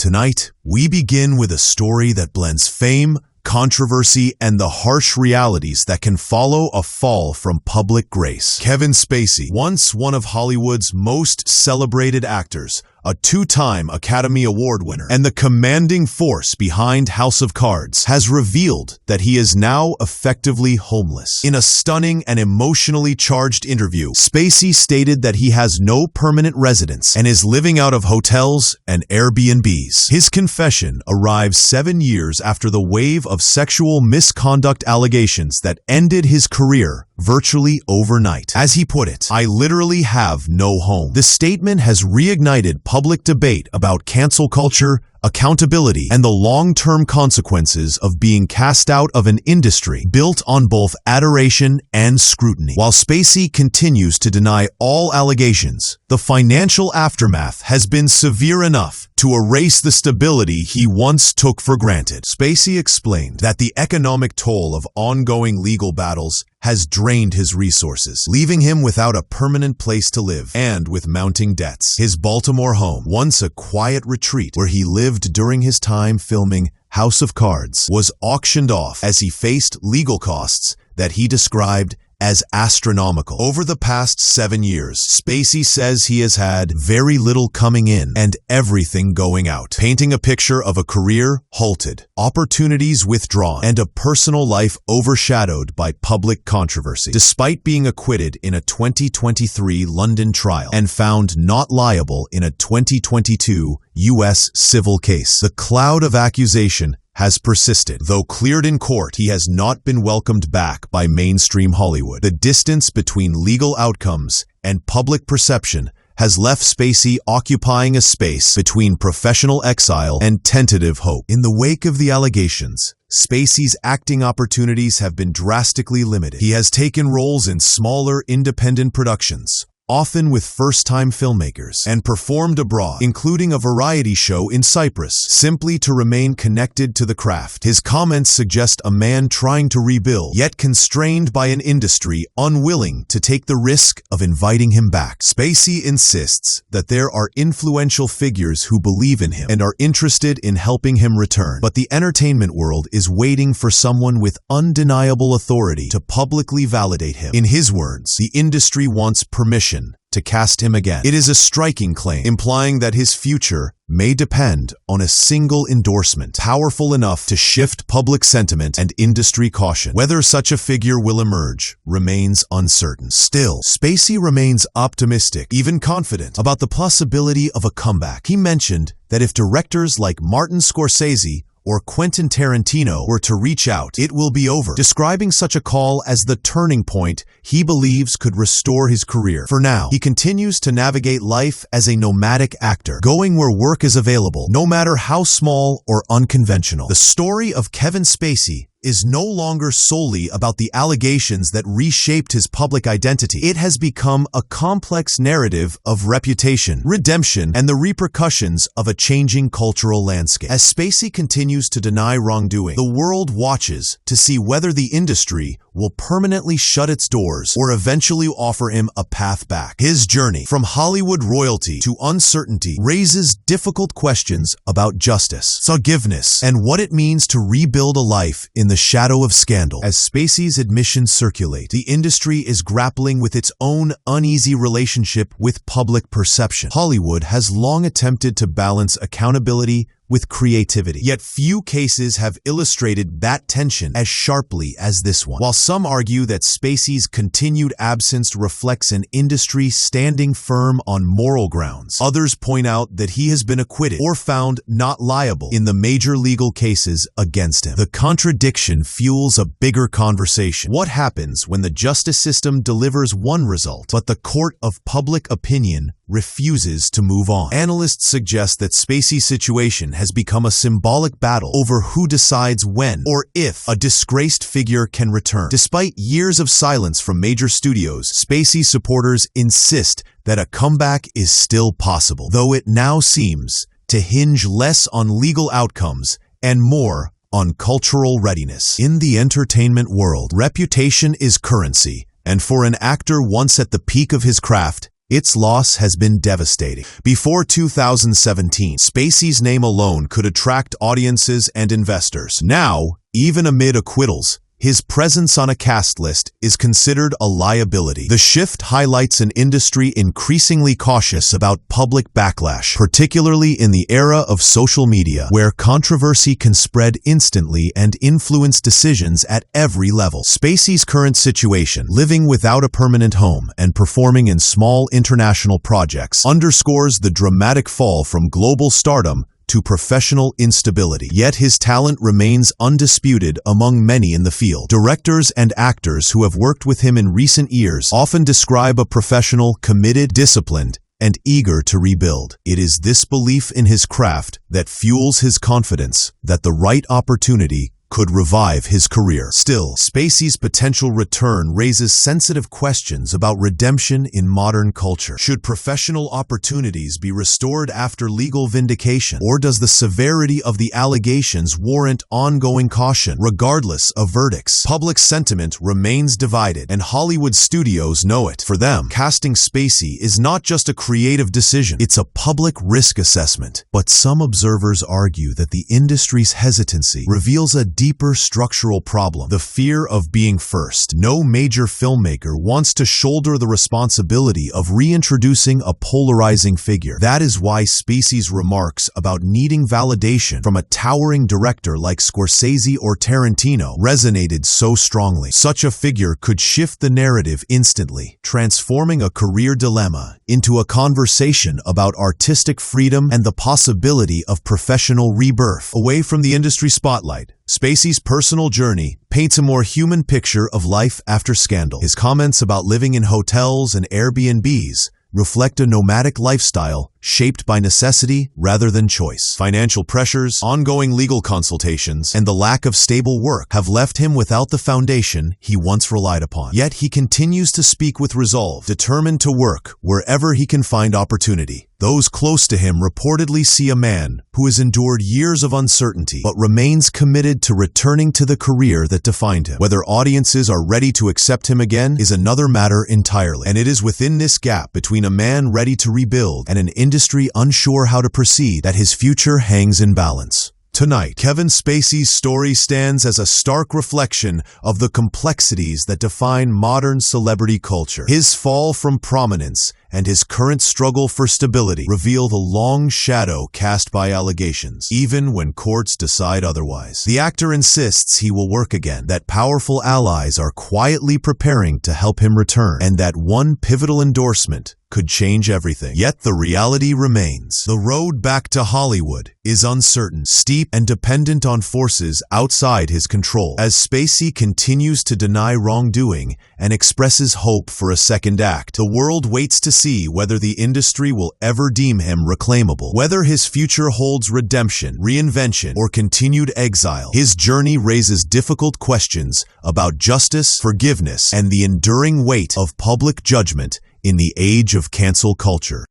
Tonight, we begin with a story that blends fame, controversy, and the harsh realities that can follow a fall from public grace. Kevin Spacey, once one of Hollywood's most celebrated actors, a two-time Academy Award winner, and the commanding force behind House of Cards, has revealed that he is now effectively homeless. In a stunning and emotionally charged interview, Spacey stated that he has no permanent residence and is living out of hotels and Airbnbs. His confession arrives 7 years after the wave of sexual misconduct allegations that ended his career virtually overnight. As he put it, "I literally have no home." The statement has reignited public debate about cancel culture, accountability, and the long-term consequences of being cast out of an industry built on both adoration and scrutiny. While Spacey continues to deny all allegations, the financial aftermath has been severe enough to erase the stability he once took for granted. Spacey explained that the economic toll of ongoing legal battles has drained his resources, leaving him without a permanent place to live and with mounting debts. His Baltimore home, once a quiet retreat where he lived during his time filming House of Cards, was auctioned off as he faced legal costs that he described as astronomical. Over the past 7 years, Spacey says he has had very little coming in and everything going out, painting a picture of a career halted, opportunities withdrawn, and a personal life overshadowed by public controversy. Despite being acquitted in a 2023 London trial and found not liable in a 2022 U.S. civil case, the cloud of accusation has persisted. Though cleared in court, he has not been welcomed back by mainstream Hollywood. The distance between legal outcomes and public perception has left Spacey occupying a space between professional exile and tentative hope. In the wake of the allegations, Spacey's acting opportunities have been drastically limited. He has taken roles in smaller independent productions, often with first-time filmmakers, and performed abroad, including a variety show in Cyprus, simply to remain connected to the craft. His comments suggest a man trying to rebuild, yet constrained by an industry unwilling to take the risk of inviting him back. Spacey insists that there are influential figures who believe in him and are interested in helping him return, but the entertainment world is waiting for someone with undeniable authority to publicly validate him. In his words, the industry wants permission to cast him again. It is a striking claim, implying that his future may depend on a single endorsement, powerful enough to shift public sentiment and industry caution. Whether such a figure will emerge remains uncertain. Still, Spacey remains optimistic, even confident, about the possibility of a comeback. He mentioned that if directors like Martin Scorsese or Quentin Tarantino were to reach out, it will be over, describing such a call as the turning point he believes could restore his career. For now, he continues to navigate life as a nomadic actor, going where work is available, no matter how small or unconventional. The story of Kevin Spacey is no longer solely about the allegations that reshaped his public identity. It has become a complex narrative of reputation, redemption, and the repercussions of a changing cultural landscape. As Spacey continues to deny wrongdoing, the world watches to see whether the industry will permanently shut its doors or eventually offer him a path back. His journey from Hollywood royalty to uncertainty raises difficult questions about justice, forgiveness, and what it means to rebuild a life in the shadow of scandal. As Spacey's admissions circulate, the industry is grappling with its own uneasy relationship with public perception. Hollywood has long attempted to balance accountability with creativity, yet few cases have illustrated that tension as sharply as this one. While some argue that Spacey's continued absence reflects an industry standing firm on moral grounds, others point out that he has been acquitted or found not liable in the major legal cases against him. The contradiction fuels a bigger conversation. What happens when the justice system delivers one result, but the court of public opinion refuses to move on? Analysts suggest that Spacey's situation has become a symbolic battle over who decides when or if a disgraced figure can return. Despite years of silence from major studios, Spacey supporters insist that a comeback is still possible, though it now seems to hinge less on legal outcomes and more on cultural readiness. In the entertainment world, reputation is currency, and for an actor once at the peak of his craft, Its loss has been devastating. Before 2017, Spacey's name alone could attract audiences and investors. Now, even amid acquittals, his presence on a cast list is considered a liability. The shift highlights an industry increasingly cautious about public backlash, particularly in the era of social media, where controversy can spread instantly and influence decisions at every level. Spacey's current situation, living without a permanent home and performing in small international projects, underscores the dramatic fall from global stardom to professional instability. Yet his talent remains undisputed among many in the field. Directors and actors who have worked with him in recent years often describe a professional, committed, disciplined, and eager to rebuild. It is this belief in his craft that fuels his confidence that the right opportunity could revive his career. Still, Spacey's potential return raises sensitive questions about redemption in modern culture. Should professional opportunities be restored after legal vindication, or does the severity of the allegations warrant ongoing caution? Regardless of verdicts, public sentiment remains divided, and Hollywood studios know it. For them, casting Spacey is not just a creative decision, it's a public risk assessment. But some observers argue that the industry's hesitancy reveals a deeper structural problem: the fear of being first. No major filmmaker wants to shoulder the responsibility of reintroducing a polarizing figure. That is why Spacey's remarks about needing validation from a towering director like Scorsese or Tarantino resonated so strongly. Such a figure could shift the narrative instantly, transforming a career dilemma into a conversation about artistic freedom and the possibility of professional rebirth. Away from the industry spotlight, Spacey's personal journey paints a more human picture of life after scandal. His comments about living in hotels and Airbnbs reflect a nomadic lifestyle shaped by necessity rather than choice. Financial pressures, ongoing legal consultations, and the lack of stable work have left him without the foundation he once relied upon. Yet he continues to speak with resolve, determined to work wherever he can find opportunity. Those close to him reportedly see a man who has endured years of uncertainty but remains committed to returning to the career that defined him. Whether audiences are ready to accept him again is another matter entirely. And it is within this gap between a man ready to rebuild and an industry unsure how to proceed that his future hangs in balance. Tonight, Kevin Spacey's story stands as a stark reflection of the complexities that define modern celebrity culture. His fall from prominence and his current struggle for stability reveal the long shadow cast by allegations, even when courts decide otherwise. The actor insists he will work again, that powerful allies are quietly preparing to help him return, and that one pivotal endorsement could change everything. Yet the reality remains. The road back to Hollywood is uncertain, steep, and dependent on forces outside his control. As Spacey continues to deny wrongdoing and expresses hope for a second act, the world waits to see whether the industry will ever deem him reclaimable. Whether his future holds redemption, reinvention, or continued exile, his journey raises difficult questions about justice, forgiveness, and the enduring weight of public judgment in the age of cancel culture.